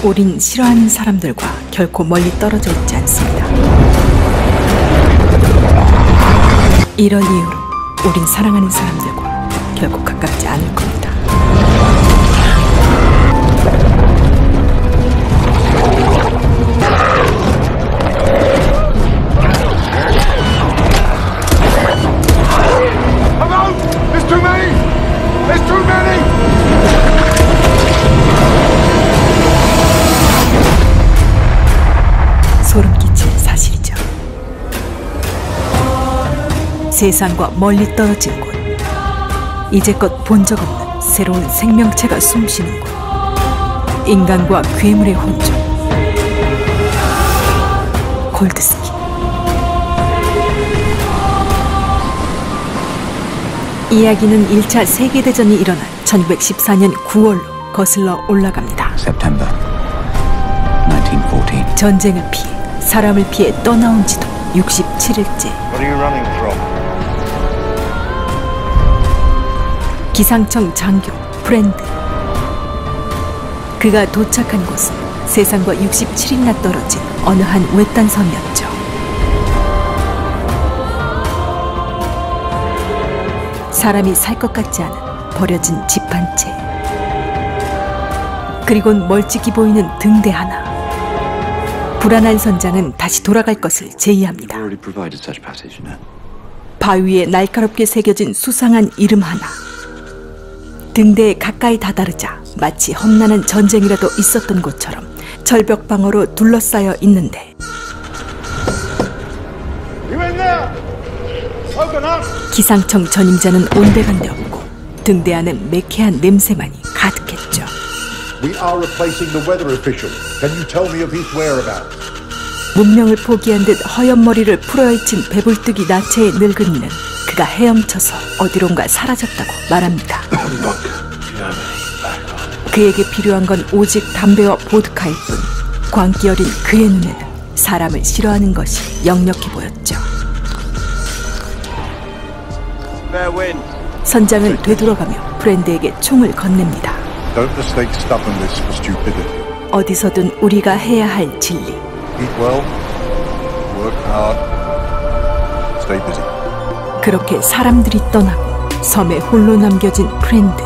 우린 싫어하는 사람들과 결코 멀리 떨어져 있지 않습니다. 이런 이유로 우린 사랑하는 사람들과 결코 가깝지 않을 겁니다. 소름 끼치는 사실이죠. 세상과 멀리 떨어진 곳, 이제껏 본 적 없는 새로운 생명체가 숨쉬는 곳, 인간과 괴물의 혼종, 골드스키. 이야기는 1차 세계대전이 일어난 1914년 9월로 거슬러 올라갑니다. September 1914. 전쟁을 피해 사람을 피해 떠나온 지도 67일째. What are you running from? 기상청 장교 프렌드. 그가 도착한 곳은 세상과 67일이나 떨어진 어느 한 외딴 섬이었죠. 사람이 살 것 같지 않은 버려진 집 한 채, 그리곤 멀찍이 보이는 등대 하나. 불안한 선장은 다시 돌아갈 것을 제의합니다. 바위에 날카롭게 새겨진 수상한 이름 하나. 등대에 가까이 다다르자 마치 험난한 전쟁이라도 있었던 것처럼 절벽 방어로 둘러싸여 있는데, 기상청 전임자는 온데간데 없고 등대 안은 매캐한 냄새만이 가득했죠. We are replacing the weather official. Can you tell me of his whereabouts? 문명을 포기한 듯 허연 머리를 풀어헤친 배불뚝이 나체의 늙은이는 그가 헤엄쳐서 어디론가 사라졌다고 말합니다. 그에게 필요한 건 오직 담배와 보드카일 뿐. 광기 어린 그의 눈에는 사람을 싫어하는 것이 역력해 보였죠. 선장은 되돌아가며 프렌드에게 총을 건넵니다. Don't mistake stubbornness for stupidity. 어디서든 우리가 해야 할 진리. Eat well, work hard, stay busy. 그렇게 사람들이 떠나고 섬에 홀로 남겨진 프렌드.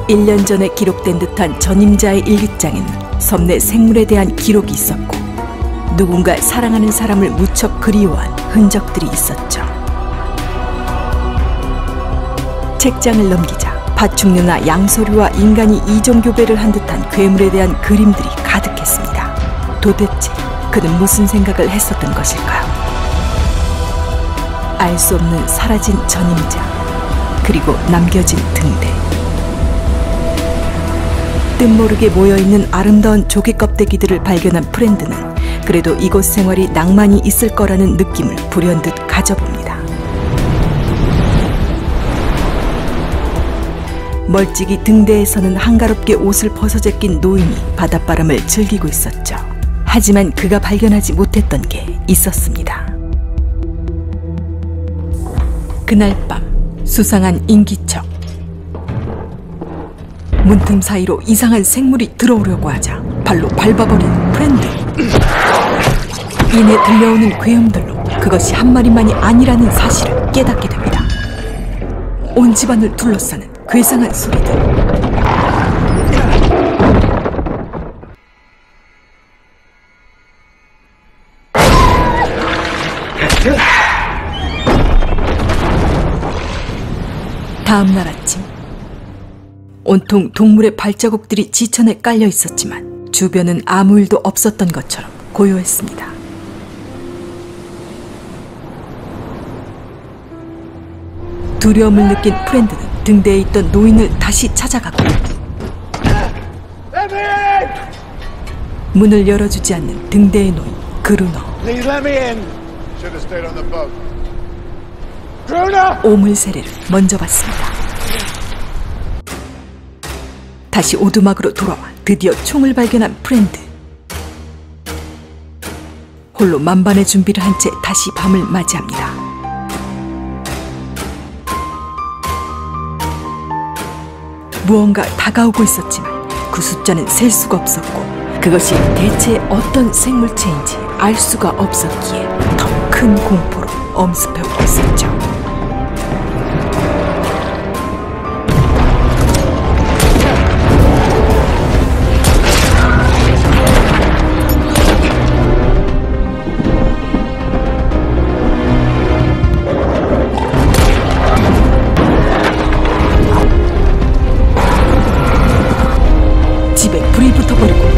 일 년 전에 기록된 듯한 전임자의 일기장에는 섬 내 생물에 대한 기록이 있었고, 누군가 사랑하는 사람을 무척 그리워한 흔적들이 있었죠. 책장을 넘기자 파충류나 양서류와 인간이 이종교배를 한 듯한 괴물에 대한 그림들이 가득했습니다. 도대체 그는 무슨 생각을 했었던 것일까요? 알 수 없는 사라진 전임자, 그리고 남겨진 등대. 뜻모르게 모여있는 아름다운 조개 껍데기들을 발견한 프렌드는 그래도 이곳 생활이 낭만이 있을 거라는 느낌을 불현듯 가져봅니다. 멀찍이 등대에서는 한가롭게 옷을 벗어제낀 노인이 바닷바람을 즐기고 있었죠. 하지만 그가 발견하지 못했던 게 있었습니다. 그날 밤 수상한 인기척. 문틈 사이로 이상한 생물이 들어오려고 하자 발로 밟아버리는 프렌드. 이내 들려오는 괴음들로 그것이 한 마리만이 아니라는 사실을 깨닫게 됩니다. 온 집안을 둘러싸는 괴상한 소리들. 다음 날 아침, 온통 동물의 발자국들이 지천에 깔려 있었지만 주변은 아무 일도 없었던 것처럼 고요했습니다. 두려움을 느낀 프렌드는 등대에 있던 노인을 다시 찾아가고, 문을 열어주지 않는 등대의 노인 그루너. 오물세례를 먼저 받습니다. 다시 오두막으로 돌아와 드디어 총을 발견한 프렌드. 홀로 만반의 준비를 한 채 다시 밤을 맞이합니다. 무언가 다가오고 있었지만 그 숫자는 셀 수가 없었고 그것이 대체 어떤 생물체인지 알 수가 없었기에 더 큰 공포로 엄습하고 있었죠. 집에 불이 붙어버리고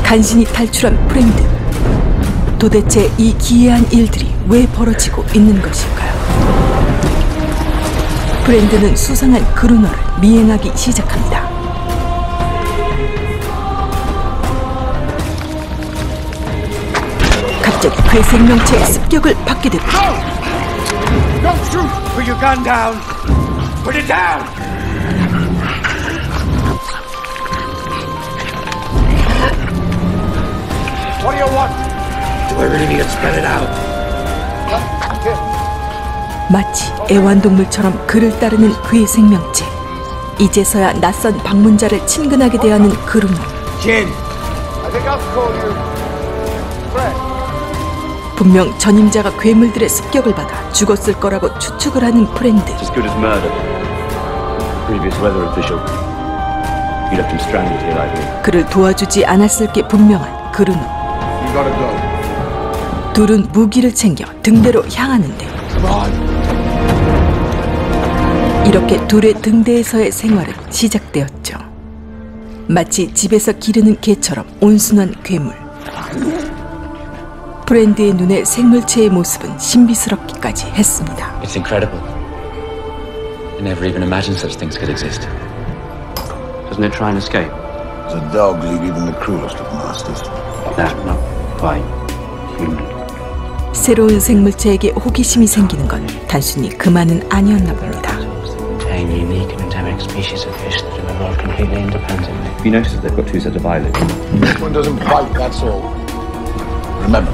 간신히 탈출한 프렌드. 도대체 이 기이한 일들이 왜 벌어지고 있는 것일까요? 프렌드는 수상한 그루너를 미행하기 시작합니다. 갑자기 그의 생명체의 습격을 받게 되고 Don't shoot! Put your gun down! Put it down! What do you want? Do I really need to spell it out? 마치 애완동물처럼 그를 따르는 그의 생명체. 이제서야 낯선 방문자를 친근하게 대하는 그루너. Jin! I think I'll call you Fred. 분명 전임자가 괴물들의 습격을 받아 죽었을 거라고 추측을 하는 프렌드. As good as murder. Previous weather official. You left him stranded here like me. 그를 도와주지 않았을 게 분명한 그루너. You gotta go. 둘은 무기를 챙겨 등대로 향하는데 Come on. 이렇게 둘의 등대에서의 생활은 시작되었죠. 마치 집에서 기르는 개처럼 온순한 괴물. 프렌드의 눈에 생물체의 모습은 신비스럽기까지 했습니다. It's incredible. I never even imagined such things could exist. Doesn't it try and escape? The dogs eat even the cruelest of masters. That, not quite human. 새로운 생물체에게 호기심이 생기는 건 단순히 그만은 아니었나 봅니다. Tame, unique, and endemic species of fish that have evolved completely independently. You notice that they've got two sets of eyelids. This one doesn't bite, that's all. Remember,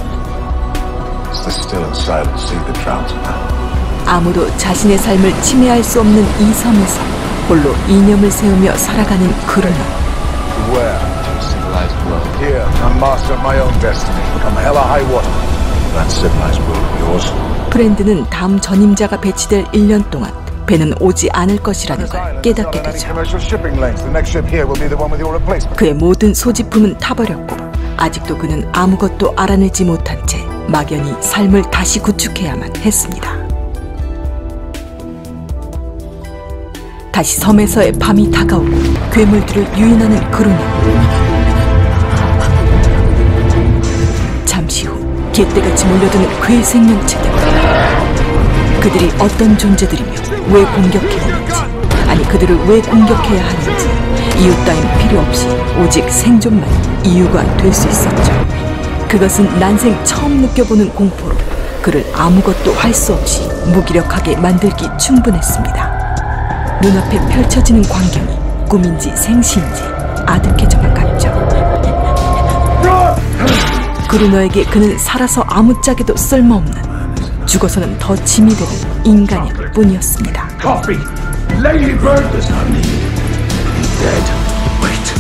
it's the still and silent sea that drowns a man. 아무도 자신의 삶을 침해할 수 없는 이 섬에서 홀로 이념을 세우며 살아가는 그루너. Where? To a civilized world. Here, I'm master of my own destiny. Come hell or high water. That civilized world of yours. 프렌드는 다음 전임자가 배치될 1년 동안 배는 오지 않을 것이라는 걸 깨닫게 되죠. 그의 모든 소지품은 타버렸고 아직도 그는 아무것도 알아내지 못한 채 막연히 삶을 다시 구축해야만 했습니다. 다시 섬에서의 밤이 다가오고 괴물들을 유인하는 그루너. 잠시 후 개떼같이 몰려드는 그의 생명체들. 그들이 어떤 존재들이며 왜 공격해오는지, 아니 그들을 왜 공격해야 하는지 이유 따윈 필요 없이 오직 생존만 이유가 될 수 있었죠. 그것은 난생 처음 느껴보는 공포로 그를 아무것도 할 수 없이 무기력하게 만들기 충분했습니다. 눈앞에 펼쳐지는 광경이 꿈인지 생시인지 아득해져만 갔죠. 그루너에게 그는 살아서 아무짝에도 쓸모없는, 죽어서는 더 짐이 되는 인간일 뿐이었습니다. Coffee! Lady Bird does not need it. He's dead. Wait.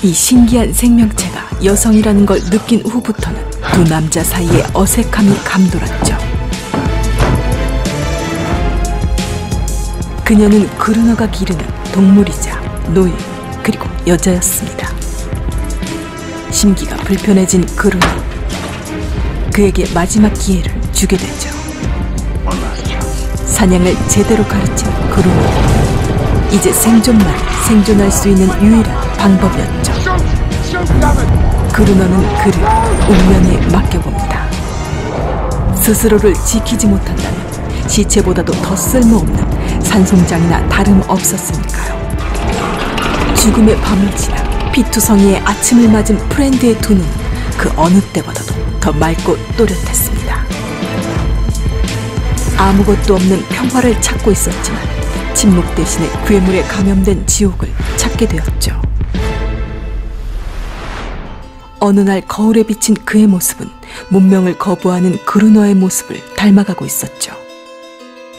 이 신기한 생명체가 여성이라는 걸 느낀 후부터는 두 남자 사이에 어색함이 감돌았죠. 그녀는 그루너가 기르는 동물이자 노예 그리고 여자였습니다. 심기가 불편해진 그루너. 그에게 마지막 기회를 주게 되죠. 사냥을 제대로 가르친 그루너. 이제 생존만 생존할 수 있는 유일한 방법이었죠. 그루너는 그를 운명에 맡겨봅니다. 스스로를 지키지 못한다면 시체보다도 더 쓸모없는 산송장이나 다름없었으니까요. 죽음의 밤을 지나 피투성이의 아침을 맞은 프렌드의 두 눈은 그 어느 때보다도 더 맑고 또렷했습니다. 아무것도 없는 평화를 찾고 있었지만 침묵 대신에 괴물에 감염된 지옥을 찾게 되었죠. 어느 날 거울에 비친 그의 모습은 문명을 거부하는 그루너의 모습을 닮아가고 있었죠.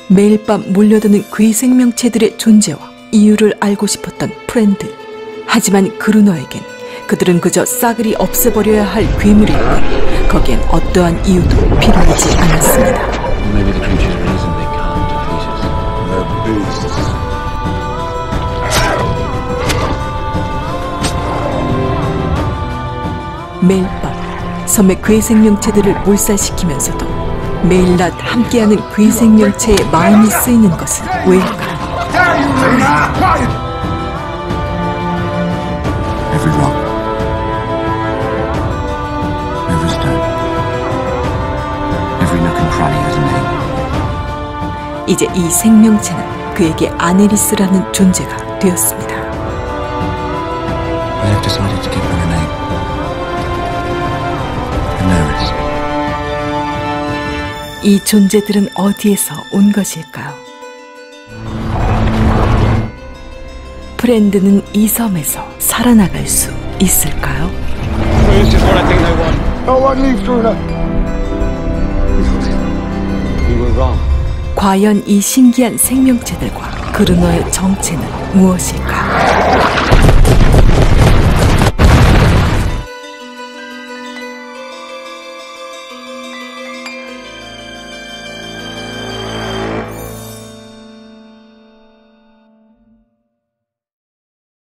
매일 밤 몰려드는 괴생명체들의 존재와 이유를 알고 싶었던 프렌드. 하지만 그루너에겐 그들은 그저 싸그리 없애버려야 할 괴물일 뿐 거기엔 어떠한 이유도 필요하지 않았습니다. Maybe the creature's reason they can't defeat us. They're beasts. 매일 밤 섬의 괴생명체들을 몰살시키면서도 매일 낮 함께하는 괴생명체의 마음이 쓰이는 것은 왜일까요? Every rock, every stone, every nook and cranny has a name. 이제 이 생명체는 그에게 아네리스라는 존재가 되었습니다. They have decided to give her a name. Daenerys. 이 존재들은 어디에서 온 것일까요? 프렌드는 이 섬에서 살아나갈 수 있을까요? This is what I think they want. No one leaves, Druna. We were wrong. 과연 이 신기한 생명체들과 그루너의 정체는 무엇일까요?